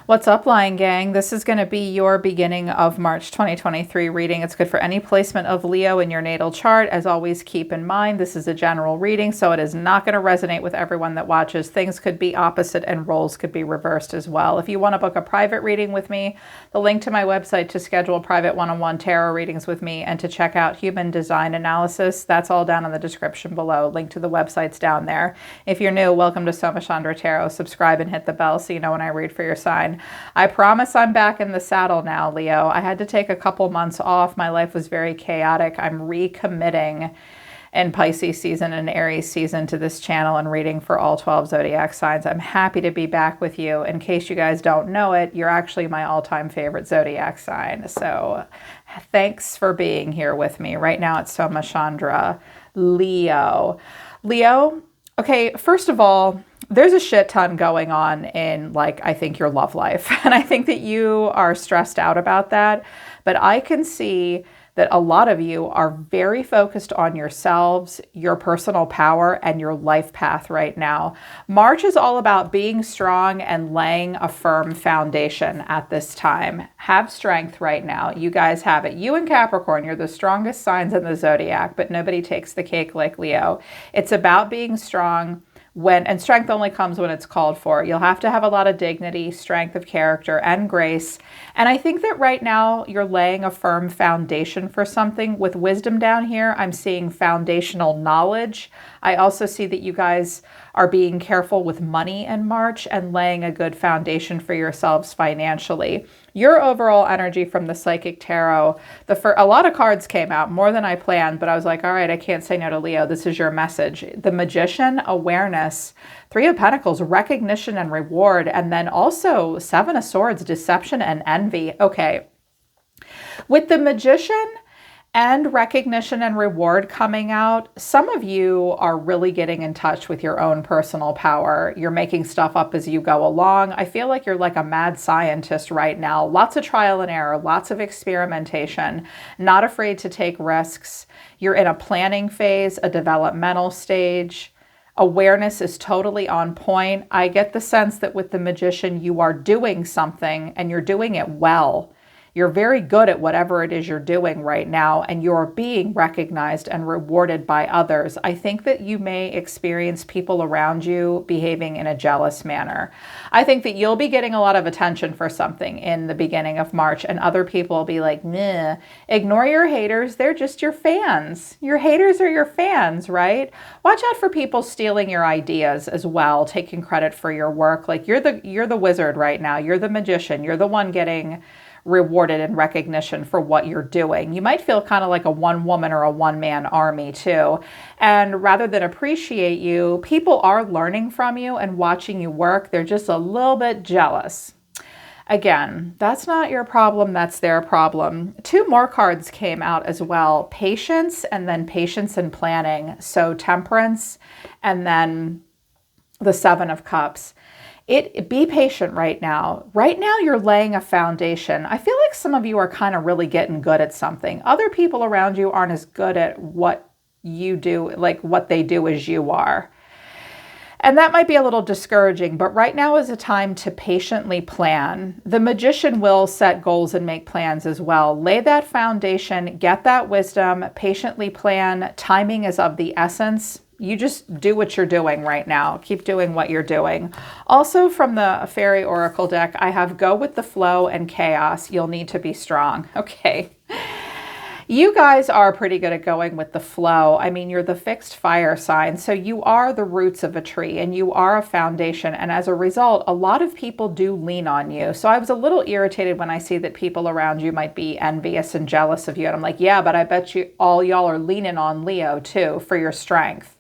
What's up, Lion Gang? This is going to be your beginning of March 2023 reading. It's good for any placement of Leo in your natal chart. As always, keep in mind, this is a general reading, so it is not going to resonate with everyone that watches. Things could be opposite and roles could be reversed as well. If you want to book a private reading with me, the link to my website to schedule private one-on-one tarot readings with me and to check out human design analysis, that's all down in the description below. Link to the website's down there. If you're new, welcome to Somachandra Tarot. Subscribe and hit the bell so you know when I read for your sign. I promise I'm back in the saddle now, Leo. I had to take a couple months off. My life was very chaotic. I'm recommitting in Pisces season and Aries season to this channel and reading for all 12 zodiac signs. I'm happy to be back with you. In case you guys don't know it, you're actually my all-time favorite zodiac sign. So thanks for being here with me. Right now it's Somachandra Leo. Leo, okay, first of all, there's a shit ton going on in, I think your love life. And I think that you are stressed out about that. But I can see that a lot of you are very focused on yourselves, your personal power, and your life path right now. March is all about being strong and laying a firm foundation at this time. Have strength right now. You guys have it. You and Capricorn, you're the strongest signs in the zodiac, but nobody takes the cake like Leo. It's about being strong. And strength only comes when it's called for. You'll have to have a lot of dignity, strength of character, and grace. And I think that right now you're laying a firm foundation for something. With wisdom down here, I'm seeing foundational knowledge. I also see that you guys are being careful with money in March and laying a good foundation for yourselves financially. Your overall energy from the Psychic Tarot, a lot of cards came out, more than I planned, but I was like, all right, I can't say no to Leo. This is your message. The Magician, awareness, Three of Pentacles, recognition and reward, and then also Seven of Swords, deception and envy. Okay, with the Magician and recognition and reward coming out, some of you are really getting in touch with your own personal power. You're making stuff up as you go along. I feel like you're like a mad scientist right now. Lots of trial and error, lots of experimentation, not afraid to take risks. You're in a planning phase, a developmental stage. Awareness is totally on point. I get the sense that with the Magician, you are doing something and you're doing it well. You're very good at whatever it is you're doing right now, and you're being recognized and rewarded by others. I think that you may experience people around you behaving in a jealous manner. I think that you'll be getting a lot of attention for something in the beginning of March, and other people will be like, meh. Ignore your haters. They're just your fans. Your haters are your fans, right? Watch out for people stealing your ideas as well, taking credit for your work. Like you're the wizard right now. You're the magician. You're the one getting rewarded in recognition for what you're doing. You might feel kind of like a one-woman or a one-man army too. And rather than appreciate you, people are learning from you and watching you work. They're just a little bit jealous. Again, that's not your problem, that's their problem. Two more cards came out as well. Patience and then patience and planning. So Temperance and then the Seven of Cups. Be patient right now. Right now, you're laying a foundation. I feel like some of you are kind of really getting good at something. Other people around you aren't as good at what you do, like what they do as you are. And that might be a little discouraging, but right now is a time to patiently plan. The Magician will set goals and make plans as well. Lay that foundation, get that wisdom, patiently plan. Timing is of the essence. You just do what you're doing right now. Keep doing what you're doing. Also from the Fairy Oracle deck, I have go with the flow and chaos. You'll need to be strong. Okay. You guys are pretty good at going with the flow. I mean, you're the fixed fire sign, so you are the roots of a tree and you are a foundation. And as a result, a lot of people do lean on you. So I was a little irritated when I see that people around you might be envious and jealous of you. And I'm like, yeah, but I bet you all y'all are leaning on Leo too for your strength.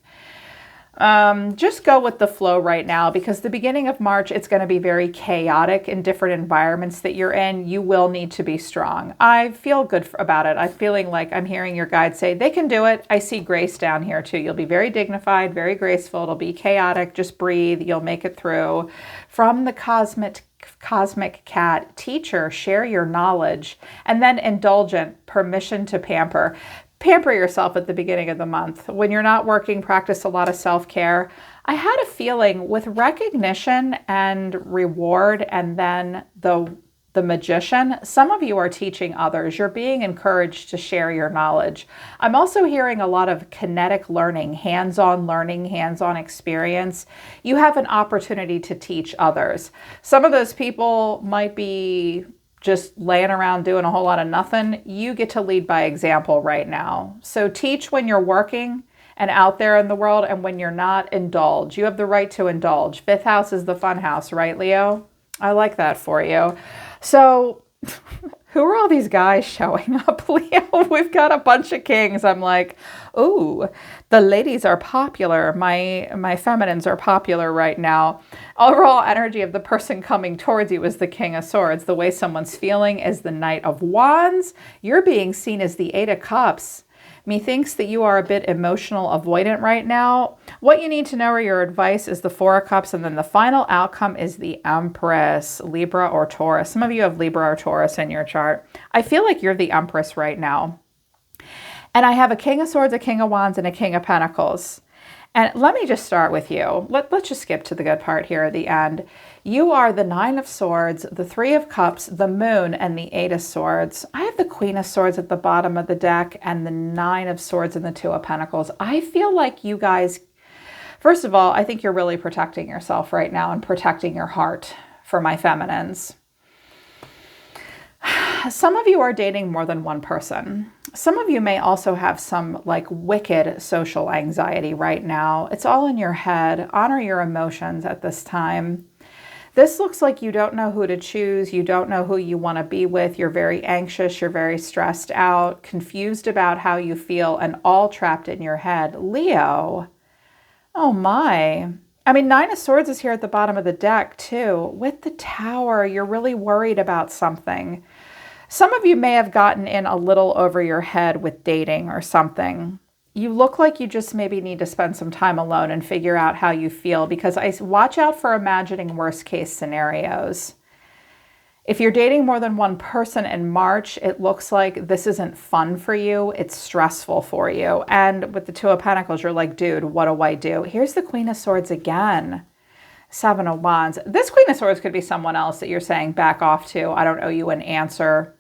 Just go with the flow right now, because the beginning of March, it's going to be very chaotic in different environments that you're in. You will need to be strong. I feel good about it. I'm feeling like I'm hearing your guides say they can do it. I see grace down here too. You'll be very dignified, very graceful. It'll be chaotic. Just breathe. You'll make it through. From the Cosmic Cat, teacher, share your knowledge. And then indulgent, permission to pamper. Pamper yourself at the beginning of the month. When you're not working, practice a lot of self-care. I had a feeling with recognition and reward, and then the magician, some of you are teaching others. You're being encouraged to share your knowledge. I'm also hearing a lot of kinetic learning, hands-on experience. You have an opportunity to teach others. Some of those people might be just laying around doing a whole lot of nothing. You get to lead by example right now. So teach when you're working and out there in the world, and when you're not, indulge. You have the right to indulge. Fifth house is the fun house, right, Leo? I like that for you. So who are all these guys showing up, Leo? We've got a bunch of kings. I'm like, ooh, the ladies are popular. My feminines are popular right now. Overall energy of the person coming towards you is the King of Swords. The way someone's feeling is the Knight of Wands. You're being seen as the Eight of Cups. Methinks that you are a bit emotional avoidant right now. What you need to know or your advice is the Four of Cups, and then the final outcome is the Empress, Libra or Taurus. Some of you have Libra or Taurus in your chart. I feel like you're the Empress right now. And I have a King of Swords, a King of Wands, and a King of Pentacles. And let me just start with you. Let's just skip to the good part here at the end. You are the Nine of Swords, the Three of Cups, the Moon, and the Eight of Swords. I have the Queen of Swords at the bottom of the deck and the Nine of Swords and the Two of Pentacles. I feel like you guys, first of all, I think you're really protecting yourself right now and protecting your heart for my feminines. Some of you are dating more than one person. Some of you may also have some like wicked social anxiety right now. It's all in your head. Honor your emotions at this time. This looks like you don't know who to choose. You don't know who you want to be with. You're very anxious. You're very stressed out, confused about how you feel, and all trapped in your head. Leo, oh my. I mean, Nine of Swords is here at the bottom of the deck too. With the Tower, you're really worried about something. Some of you may have gotten in a little over your head with dating or something. You look like you just maybe need to spend some time alone and figure out how you feel, because I watch out for imagining worst case scenarios. If you're dating more than one person in March, it looks like this isn't fun for you. It's stressful for you. And with the Two of Pentacles, you're like, dude, what do I do? Here's the Queen of Swords again. Seven of Wands. This Queen of Swords could be someone else that you're saying back off to. I don't owe you an answer.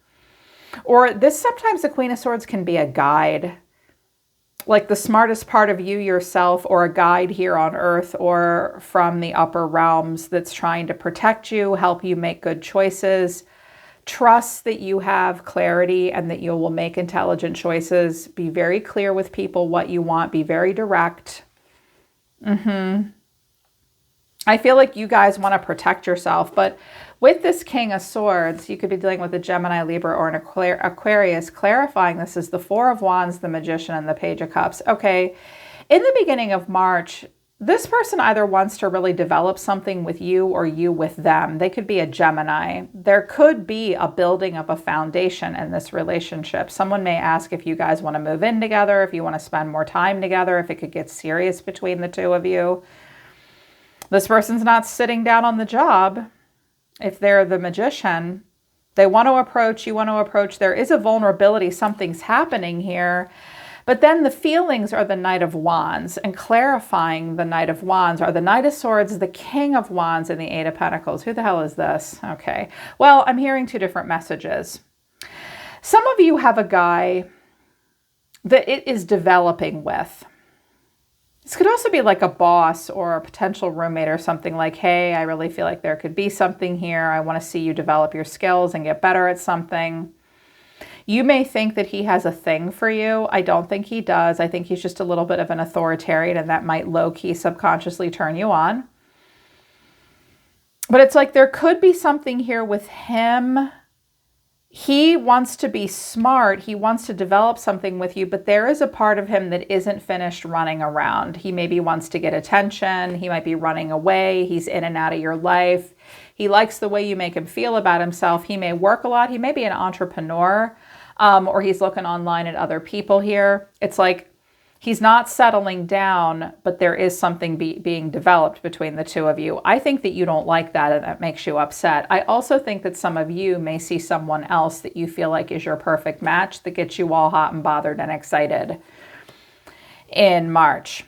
Or this, sometimes the Queen of Swords can be a guide, like the smartest part of you yourself, or a guide here on earth or from the upper realms that's trying to protect you, help you make good choices. Trust that you have clarity and that you will make intelligent choices. Be very clear with people what you want. Be very direct. I feel like you guys want to protect yourself, but with this King of Swords, you could be dealing with a Gemini, Libra, or an Aquarius. Clarifying this is the Four of Wands, the Magician, and the Page of Cups. Okay, in the beginning of March, this person either wants to really develop something with you or you with them. They could be a Gemini. There could be a building of a foundation in this relationship. Someone may ask if you guys want to move in together, if you want to spend more time together, if it could get serious between the two of you. This person's not sitting down on the job. If they're the Magician, they want to approach, you want to approach. There is a vulnerability. Something's happening here. But then the feelings are the Knight of Wands, and clarifying the Knight of Wands are the Knight of Swords, the King of Wands, and the Eight of Pentacles. Who the hell is this? Okay. Well, I'm hearing two different messages. Some of you have a guy that it is developing with. This could also be like a boss or a potential roommate or something, like, hey, I really feel like there could be something here. I want to see you develop your skills and get better at something. You may think that he has a thing for you. I don't think he does. I think he's just a little bit of an authoritarian, and that might low-key subconsciously turn you on. But it's like there could be something here with him. He wants to be smart. He wants to develop something with you, but there is a part of him that isn't finished running around. He maybe wants to get attention. He might be running away. He's in and out of your life. He likes the way you make him feel about himself. He may work a lot. He may be an entrepreneur, or he's looking online at other people here. It's like he's not settling down, but there is something being developed between the two of you. I think that you don't like that, and that makes you upset. I also think that some of you may see someone else that you feel like is your perfect match that gets you all hot and bothered and excited in March.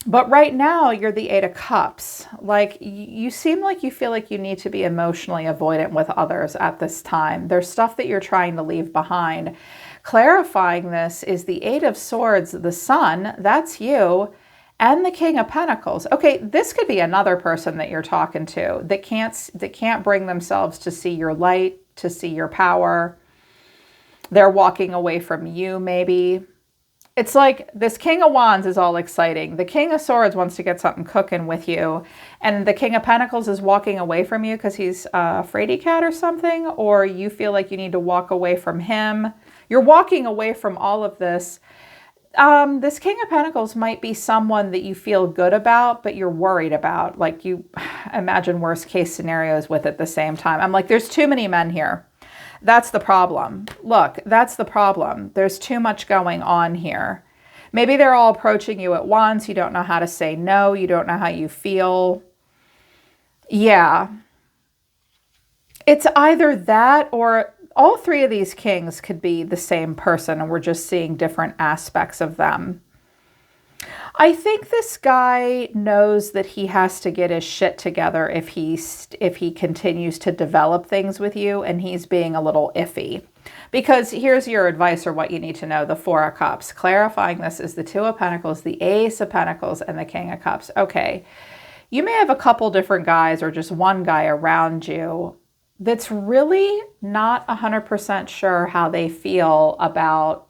But right now, you're the Eight of Cups. Like, you seem like you feel like you need to be emotionally avoidant with others at this time. There's stuff that you're trying to leave behind. Clarifying this is the Eight of Swords, the Sun, that's you, and the King of Pentacles. Okay, this could be another person that you're talking to that can't bring themselves to see your light, to see your power. They're walking away from you, maybe. It's like this King of Wands is all exciting. The King of Swords wants to get something cooking with you. And the King of Pentacles is walking away from you because he's a fraidy cat or something. Or you feel like you need to walk away from him. You're walking away from all of this. This King of Pentacles might be someone that you feel good about, but you're worried about. Like, you imagine worst case scenarios with at the same time. I'm like, there's too many men here. That's the problem. Look, that's the problem. There's too much going on here. Maybe they're all approaching you at once. You don't know how to say no. You don't know how you feel. Yeah. It's either that, or all three of these kings could be the same person and we're just seeing different aspects of them. I think this guy knows that he has to get his shit together if he continues to develop things with you, and he's being a little iffy. Because here's your advice, or what you need to know: the Four of Cups. Clarifying this is the Two of Pentacles, the Ace of Pentacles, and the King of Cups. Okay, you may have a couple different guys or just one guy around you that's really not 100% sure how they feel about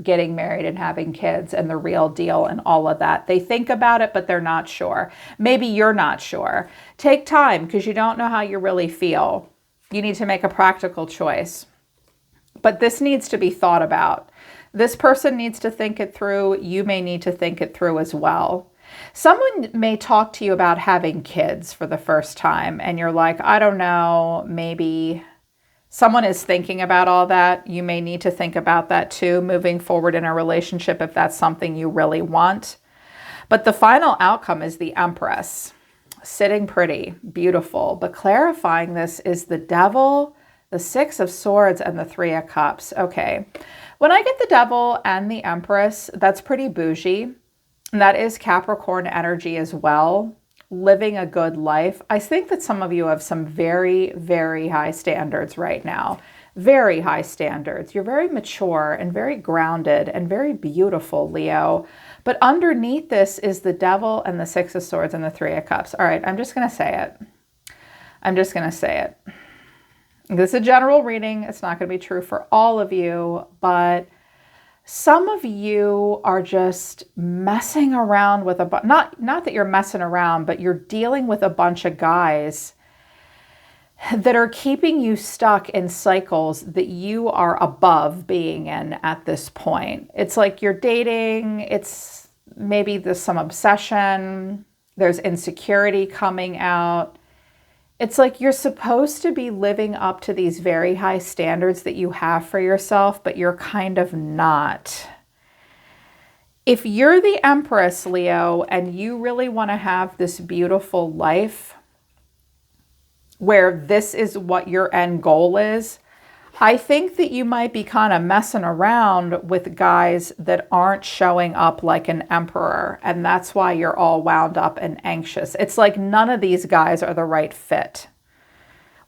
getting married and having kids and the real deal and all of that. They think about it, but they're not sure. Maybe you're not sure. Take time, because you don't know how you really feel. You need to make a practical choice. But this needs to be thought about. This person needs to think it through. You may need to think it through as well. Someone may talk to you about having kids for the first time, and you're like, I don't know, maybe. Someone is thinking about all that. You may need to think about that too, moving forward in a relationship, if that's something you really want. But the final outcome is the Empress, sitting pretty, beautiful. But clarifying this is the Devil, the Six of Swords, and the Three of Cups. Okay, when I get the Devil and the Empress, that's pretty bougie. And that is Capricorn energy as well. Living a good life. I think that some of you have some very, very high standards right now. Very high standards. You're very mature and very grounded and very beautiful, Leo. But underneath this is the Devil and the Six of Swords and the Three of Cups. All right, I'm just going to say it. I'm just going to say it. This is a general reading. It's not going to be true for all of you, but some of you are just messing around with not that you're messing around, but you're dealing with a bunch of guys that are keeping you stuck in cycles that you are above being in at this point. It's like you're dating, it's maybe there's some obsession, there's insecurity coming out. It's like you're supposed to be living up to these very high standards that you have for yourself, but you're kind of not. If you're the Empress, Leo, and you really want to have this beautiful life where this is what your end goal is, I think that you might be kind of messing around with guys that aren't showing up like an emperor, and that's why you're all wound up and anxious. It's like none of these guys are the right fit.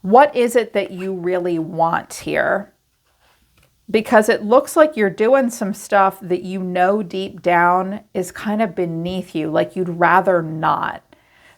What is it that you really want here? Because it looks like you're doing some stuff that you know deep down is kind of beneath you, like you'd rather not.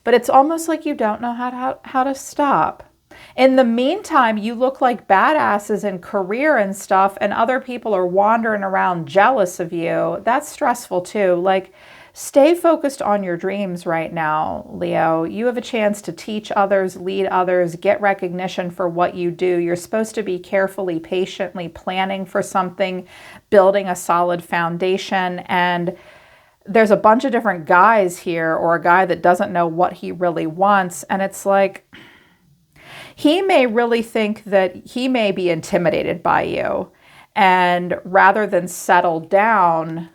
But it's almost like you don't know how to stop. In the meantime, you look like badasses in career and stuff, and other people are wandering around jealous of you. That's stressful too. Like, stay focused on your dreams right now, Leo. You have a chance to teach others, lead others, get recognition for what you do. You're supposed to be carefully, patiently planning for something, building a solid foundation. And there's a bunch of different guys here, or a guy that doesn't know what he really wants. And it's like, he may really think that he may be intimidated by you. And rather than settle down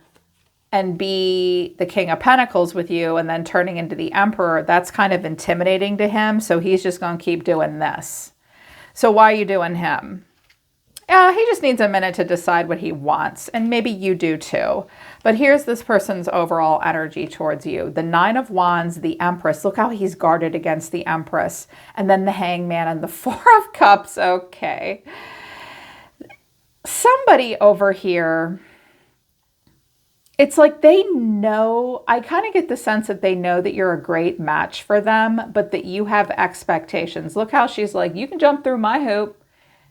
and be the King of Pentacles with you and then turning into the Emperor, that's kind of intimidating to him. So he's just going to keep doing this. So why are you doing him? He just needs a minute to decide what he wants, and maybe you do too. But here's this person's overall energy towards you. The Nine of Wands, the Empress. Look how he's guarded against the Empress. And then the Hangman and the Four of Cups. Okay. Somebody over here, it's like they know, I kind of get the sense that they know that you're a great match for them, but that you have expectations. Look how she's like, you can jump through my hoop.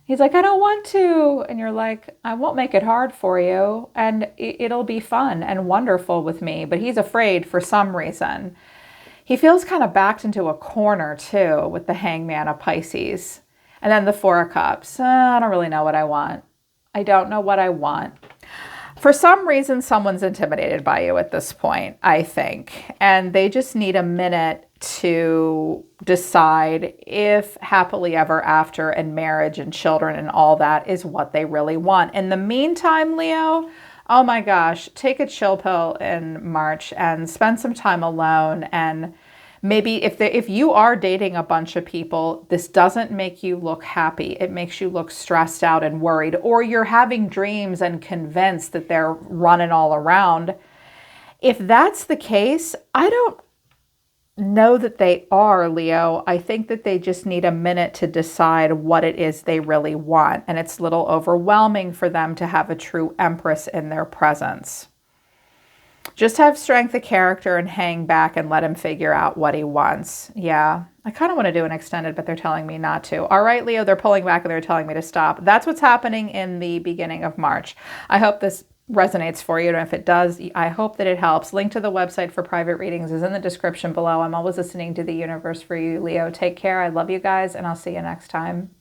He's like, I don't want to. And you're like, I won't make it hard for you. And it'll be fun and wonderful with me. But he's afraid for some reason. He feels kind of backed into a corner too with the Hangman of Pisces. And then the Four of Cups. I don't really know what I want. I don't know what I want. For some reason, someone's intimidated by you at this point, I think. And they just need a minute to decide if happily ever after and marriage and children and all that is what they really want. In the meantime, Leo, oh my gosh, take a chill pill in March and spend some time alone. And maybe if you are dating a bunch of people, this doesn't make you look happy. It makes you look stressed out and worried, or you're having dreams and convinced that they're running all around. If that's the case, I don't know that they are, Leo. I think that they just need a minute to decide what it is they really want. And it's a little overwhelming for them to have a true Empress in their presence. Just have strength of character and hang back and let him figure out what he wants. Yeah, I kind of want to do an extended, but they're telling me not to. All right, Leo, they're pulling back and they're telling me to stop. That's what's happening in the beginning of March. I hope this resonates for you. And if it does, I hope that it helps. Link to the website for private readings is in the description below. I'm always listening to the universe for you, Leo. Take care. I love you guys, and I'll see you next time.